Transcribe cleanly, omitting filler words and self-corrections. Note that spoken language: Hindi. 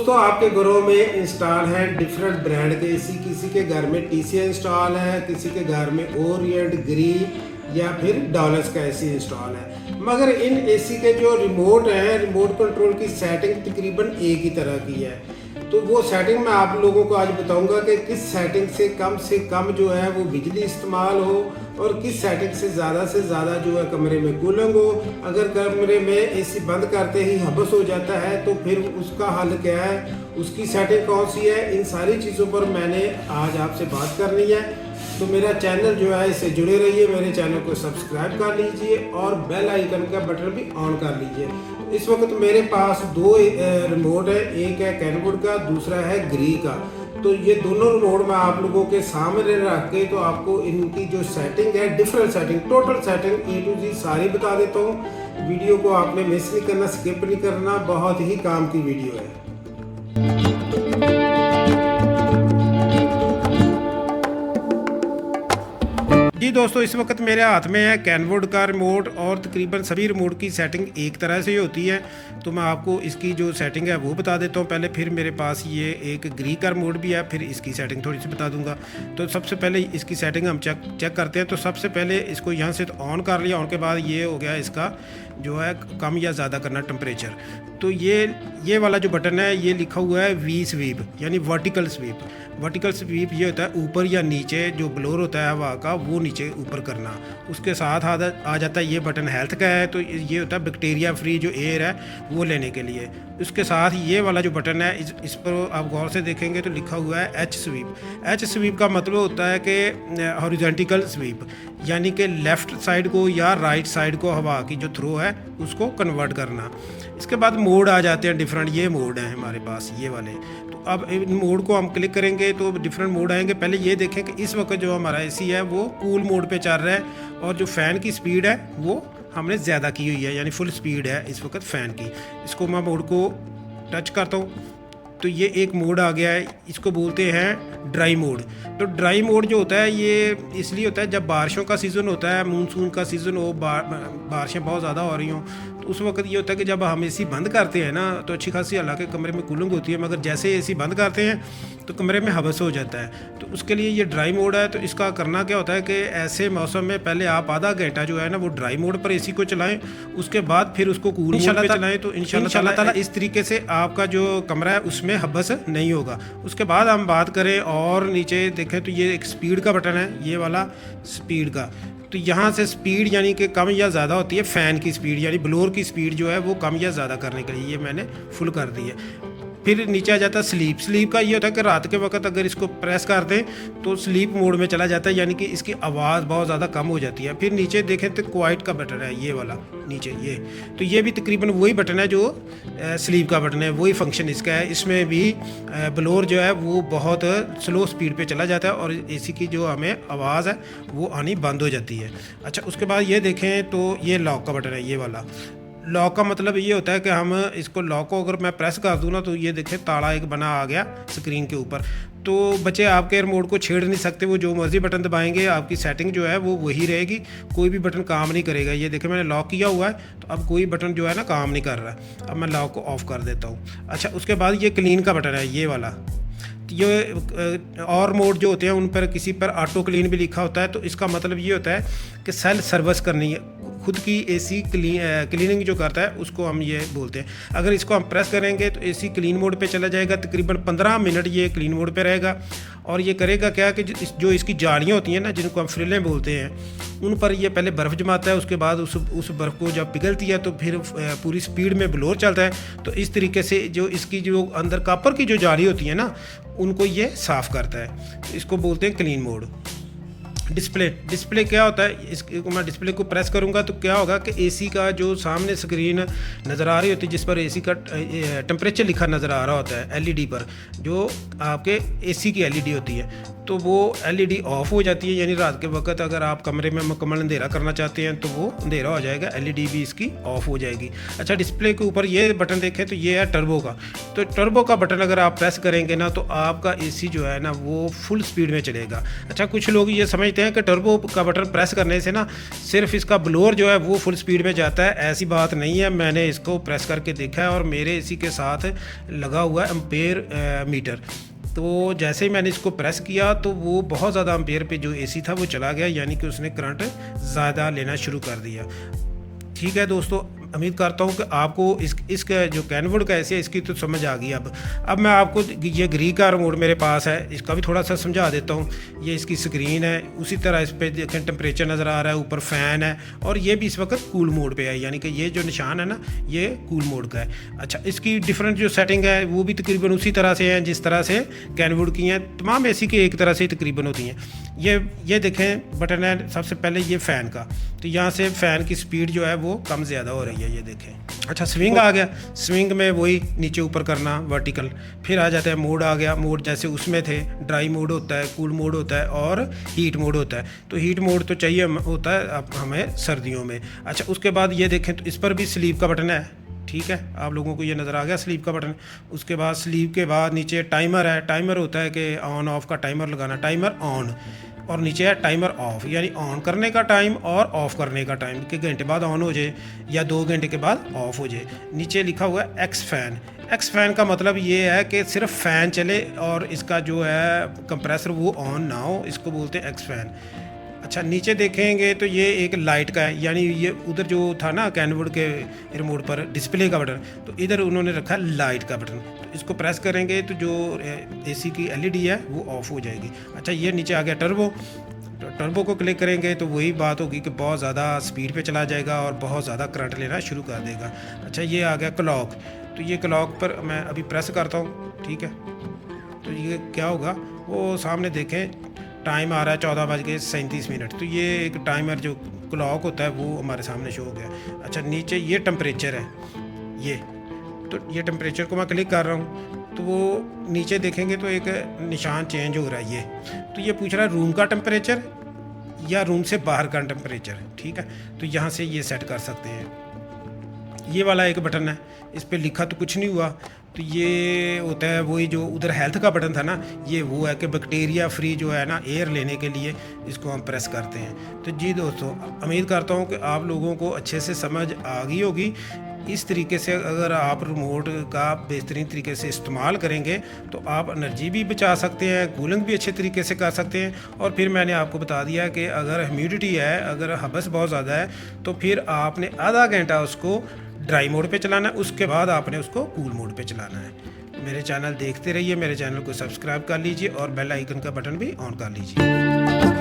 दोस्तों आपके घरों में इंस्टॉल है डिफरेंट ब्रांड के एसी। किसी के घर में टीसीए इंस्टॉल है, किसी के घर में ओरिएंट, ग्री या फिर डॉलर्स का एसी इंस्टॉल है। मगर इन एसी के जो रिमोट है, रिमोट कंट्रोल की सेटिंग तकरीबन एक ही तरह की है। तो वो सेटिंग मैं आप लोगों को आज बताऊंगा कि किस सेटिंग से कम जो है वो बिजली इस्तेमाल हो और किस सेटिंग से ज़्यादा जो है कमरे में कूलिंग हो। अगर कमरे में एसी बंद करते ही हबस हो जाता है तो फिर उसका हल क्या है, उसकी सेटिंग कौन सी है, इन सारी चीज़ों पर मैंने आज आपसे बात करनी है। तो मेरा चैनल जो है इससे जुड़े रहिए, मेरे चैनल को सब्सक्राइब कर लीजिए और बेल आइकन का बटन भी ऑन कर लीजिए। इस वक्त मेरे पास दो रिमोट है, एक है कैनवुड का, दूसरा है ग्री का। तो ये दोनों रिमोट मैं आप लोगों के सामने रख के तो आपको इनकी जो सेटिंग है, different setting, total setting A to Z सारी बता देता हूँ। वीडियो को आपने मिस नहीं करना, स्किप नहीं करना, बहुत ही काम की वीडियो है। जी दोस्तों, इस वक्त मेरे हाथ में है कैनवुड का रिमोट और तकरीबन सभी रिमोट की सेटिंग एक तरह से ही होती है। तो मैं आपको इसकी जो सेटिंग है वो बता देता हूँ पहले, फिर मेरे पास ये एक ग्री का रिमोट भी है, फिर इसकी सेटिंग थोड़ी सी बता दूंगा। तो सबसे पहले इसकी सेटिंग हम चेक करते हैं। तो सबसे पहले इसको यहाँ से ऑन कर लिया, ऑन के बाद ये हो गया इसका जो है कम या ज़्यादा करना टेम्परेचर। तो ये वाला जो बटन है ये लिखा हुआ है वी स्वीप, यानी वर्टिकल स्वीप। वर्टिकल स्वीप ये होता है ऊपर या नीचे जो ब्लोर होता है हवा का वो नीचे ऊपर करना। उसके साथ आ जाता है ये बटन हेल्थ का है, तो ये होता है बैक्टीरिया फ्री जो एयर है वो लेने के लिए। उसके साथ ये वाला जो बटन है इस पर आप गौर से देखेंगे तो लिखा हुआ है एच स्वीप। एच स्वीप का मतलब होता है कि हॉरिजॉन्टल स्वीप, यानी कि लेफ़्ट साइड को या राइट साइड को हवा की जो थ्रो है उसको कन्वर्ट करना। इसके बाद मोड आ जाते हैं डिफरेंट, ये मोड हैं हमारे पास ये वाले। तो अब इन मोड को हम क्लिक करेंगे तो डिफरेंट मोड आएंगे। पहले ये देखें कि इस वक्त जो हमारा एसी है वो कूल मोड पे चल रहा है और जो फ़ैन की स्पीड है वो हमने ज़्यादा की हुई है, यानी फुल स्पीड है इस वक्त फ़ैन की। इसको मैं मोड को टच करता हूँ तो ये एक मोड आ गया है, इसको बोलते हैं ड्राई मोड। तो ड्राई मोड जो होता है ये इसलिए होता है जब बारिशों का सीज़न होता है, मानसून का सीज़न हो, बारिशें बहुत ज़्यादा हो रही हों, तो उस वक्त ये होता है कि जब हम एसी बंद करते हैं ना तो अच्छी खासी हालांकि कमरे में कूलिंग होती है, मगर जैसे एसी बंद करते हैं तो कमरे में हवस हो जाता है। तो उसके लिए ये ड्राई मोड है। तो इसका करना क्या होता है कि ऐसे मौसम में पहले आप आधा घंटा जो है ना वो ड्राई मोड पर एसी को चलाएं, उसके बाद फिर उसको कूल मोड पे चलाएं। तो इंशाल्लाह ताला इस तरीके से आपका जो कमरा है उसमें हवस नहीं होगा। उसके बाद हम बात करें और नीचे देखें तो ये एक स्पीड का बटन है, ये वाला स्पीड का। तो यहाँ से स्पीड यानी कि कम या ज़्यादा होती है, फ़ैन की स्पीड यानी ब्लोअर की स्पीड जो है वो कम या ज़्यादा करने के लिए ये मैंने फुल कर दी है। फिर नीचे आ जाता है स्लीप। स्लीप का ये होता है कि रात के वक्त अगर इसको प्रेस कर दें तो स्लीप मोड में चला जाता है, यानी कि इसकी आवाज़ बहुत ज़्यादा कम हो जाती है। फिर नीचे देखें तो क्वाइट का बटन है, ये वाला नीचे ये। तो ये भी तकरीबन वही बटन है जो स्लीप का बटन है, वही फंक्शन इसका है। इसमें भी ब्लोअर जो है वो बहुत स्लो स्पीड पे चला जाता है और एसी की जो हमें आवाज़ है वो आनी बंद हो जाती है। अच्छा, उसके बाद ये देखें तो ये लॉक का बटन है, ये वाला। लॉक का मतलब ये होता है कि हम इसको लॉक को अगर मैं प्रेस कर दूँ ना तो ये देखें ताला एक बना आ गया स्क्रीन के ऊपर। तो बच्चे आपके रिमोट को छेड़ नहीं सकते, वो जो मर्जी बटन दबाएंगे आपकी सेटिंग जो है वो वही रहेगी, कोई भी बटन काम नहीं करेगा। ये देखें मैंने लॉक किया हुआ है तो अब कोई बटन जो है ना काम नहीं कर रहा है। अब मैं लॉक को ऑफ़ कर देता हूँ। अच्छा, उसके बाद ये क्लीन का बटन है, ये वाला। ये और मोड जो होते हैं उन पर किसी पर ऑटो क्लीन भी लिखा होता है। तो इसका मतलब ये होता है कि सेल्फ सर्विस करनी है, खुद की एसी क्लीनिंग जो करता है उसको हम ये बोलते हैं। अगर इसको हम प्रेस करेंगे तो एसी क्लीन मोड पे चला जाएगा, तकरीबन 15 मिनट ये क्लीन मोड पे रहेगा। और ये करेगा क्या कि जो इसकी जालियाँ होती हैं ना, जिनको हम फ्रिलें बोलते हैं, उन पर ये पहले बर्फ़ जमाता है। उसके बाद उस बर्फ़ को जब पिघलती है तो फिर पूरी स्पीड में ब्लोअर चलता है। तो इस तरीके से जो इसकी जो अंदर कॉपर की जो जाली होती है ना उनको ये साफ़ करता है। इसको बोलते हैं क्लीन मोड। डिस्प्ले क्या होता है, इसको मैं डिस्प्ले को प्रेस करूंगा तो क्या होगा कि एसी का जो सामने स्क्रीन नज़र आ रही होती है जिस पर एसी का टेम्परेचर लिखा नज़र आ रहा होता है एलईडी पर, जो आपके एसी की एलईडी होती है, तो वो एलईडी ऑफ हो जाती है। यानी रात के वक्त अगर आप कमरे में मुकम्मल अंधेरा करना चाहते हैं तो वो अंधेरा हो जाएगा, एलईडी भी इसकी ऑफ हो जाएगी। अच्छा, डिस्प्ले के ऊपर ये बटन देखें तो ये है टर्बो का। तो टर्बो का बटन अगर आप प्रेस करेंगे ना तो आपका एसी जो है ना वो फुल स्पीड में चलेगा। अच्छा, कुछ लोग ये समझते समझते हैं कि टर्बो का बटन प्रेस करने से ना सिर्फ इसका ब्लोअर जो है वो फुल स्पीड में जाता है। ऐसी बात नहीं है, मैंने इसको प्रेस करके देखा है और मेरे इसी के साथ लगा हुआ है एम्पेयर मीटर। तो जैसे ही मैंने इसको प्रेस किया तो वो बहुत ज़्यादा एम्पेयर पे जो एसी था वो चला गया, यानी कि उसने करंट ज़्यादा लेना शुरू कर दिया। ठीक है दोस्तों, उम्मीद करता हूँ कि आपको इसका जो कैनवुड का ऐसे इसकी तो समझ आ गई। अब मैं आपको ये ग्री का रिमोट मेरे पास है, इसका भी थोड़ा सा समझा देता हूँ। ये इसकी स्क्रीन है, उसी तरह इस पर देखें टेम्परेचर नज़र आ रहा है, ऊपर फ़ैन है और ये भी इस वक्त कूल मोड पे है, यानी कि ये जो निशान है ना ये कूल मोड का है। अच्छा, इसकी डिफरेंट जो सेटिंग है वो भी तकरीबन उसी तरह से है जिस तरह से कैनवुड की हैं। तमाम एसी की एक तरह से तकरीबन होती हैं। ये देखें बटन है सबसे पहले ये फ़ैन का, तो यहाँ से फ़ैन की स्पीड जो है वो कम ज़्यादा हो रही है, ये देखें। अच्छा, स्विंग आ गया, स्विंग में वही नीचे ऊपर करना वर्टिकल। फिर आ जाता है मोड, आ गया मोड जैसे उसमें थे, ड्राई मोड होता है, कूल मोड होता है और हीट मोड होता है। तो हीट मोड तो चाहिए होता है अब हमें सर्दियों में। अच्छा, उसके बाद ये देखें तो इस पर भी स्लीप का बटन है। ठीक है, आप लोगों को ये नज़र आ गया स्लीप का बटन। उसके बाद स्लीप के बाद नीचे टाइमर है। टाइमर होता है कि ऑन ऑफ का टाइमर लगाना, टाइमर ऑन, और नीचे है टाइमर ऑफ, यानी ऑन करने का टाइम और ऑफ़ करने का टाइम, कि घंटे बाद ऑन हो जाए या 2 घंटे के बाद ऑफ़ हो जाए। नीचे लिखा हुआ है एक्स फ़ैन। एक्स फ़ैन का मतलब ये है कि सिर्फ फ़ैन चले और इसका जो है कंप्रेसर वो ऑन ना हो, इसको बोलते हैं एक्स फ़ैन। अच्छा, नीचे देखेंगे तो ये एक लाइट का है, यानी ये उधर जो था ना कैनवुड के रिमोट पर डिस्प्ले का बटन, तो इधर उन्होंने रखा लाइट का बटन। तो इसको प्रेस करेंगे तो जो एसी की एलईडी है वो ऑफ हो जाएगी। अच्छा, ये नीचे आ गया टर्बो। तो टर्बो को क्लिक करेंगे तो वही बात होगी कि बहुत ज़्यादा स्पीड पे चला जाएगा और बहुत ज़्यादा करंट लेना शुरू कर देगा। अच्छा, ये आ गया क्लॉक। तो ये क्लॉक पर मैं अभी प्रेस करता हूँ, ठीक है, तो ये क्या होगा, वो सामने देखें टाइम आ रहा है 14:37। तो ये एक टाइमर जो क्लॉक होता है वो हमारे सामने शो हो गया। अच्छा, नीचे ये टेम्परेचर है, तो ये टेम्परेचर को मैं क्लिक कर रहा हूँ तो वो नीचे देखेंगे तो एक निशान चेंज हो रहा है। तो ये पूछ रहा है रूम का टेम्परेचर या रूम से बाहर का टेम्परेचर। ठीक है, तो यहाँ से ये सेट कर सकते हैं। ये वाला एक बटन है, इस पर लिखा तो कुछ नहीं हुआ, तो ये होता है वही जो उधर हेल्थ का बटन था ना, ये वो है कि बैक्टीरिया फ्री जो है ना एयर लेने के लिए इसको हम प्रेस करते हैं। तो जी दोस्तों, उम्मीद करता हूँ कि आप लोगों को अच्छे से समझ आ गई होगी। इस तरीके से अगर आप रिमोट का बेहतरीन तरीके से इस्तेमाल करेंगे तो आप एनर्जी भी बचा सकते हैं, कूलिंग भी अच्छे तरीके से कर सकते हैं। और फिर मैंने आपको बता दिया कि अगर ह्यूमिडिटी है, अगर हबस बहुत ज़्यादा है, तो फिर आपने आधा घंटा उसको ड्राई मोड पे चलाना है, उसके बाद आपने उसको कूल मोड पे चलाना है। मेरे चैनल देखते रहिए, मेरे चैनल को सब्सक्राइब कर लीजिए और बेल आइकन का बटन भी ऑन कर लीजिए।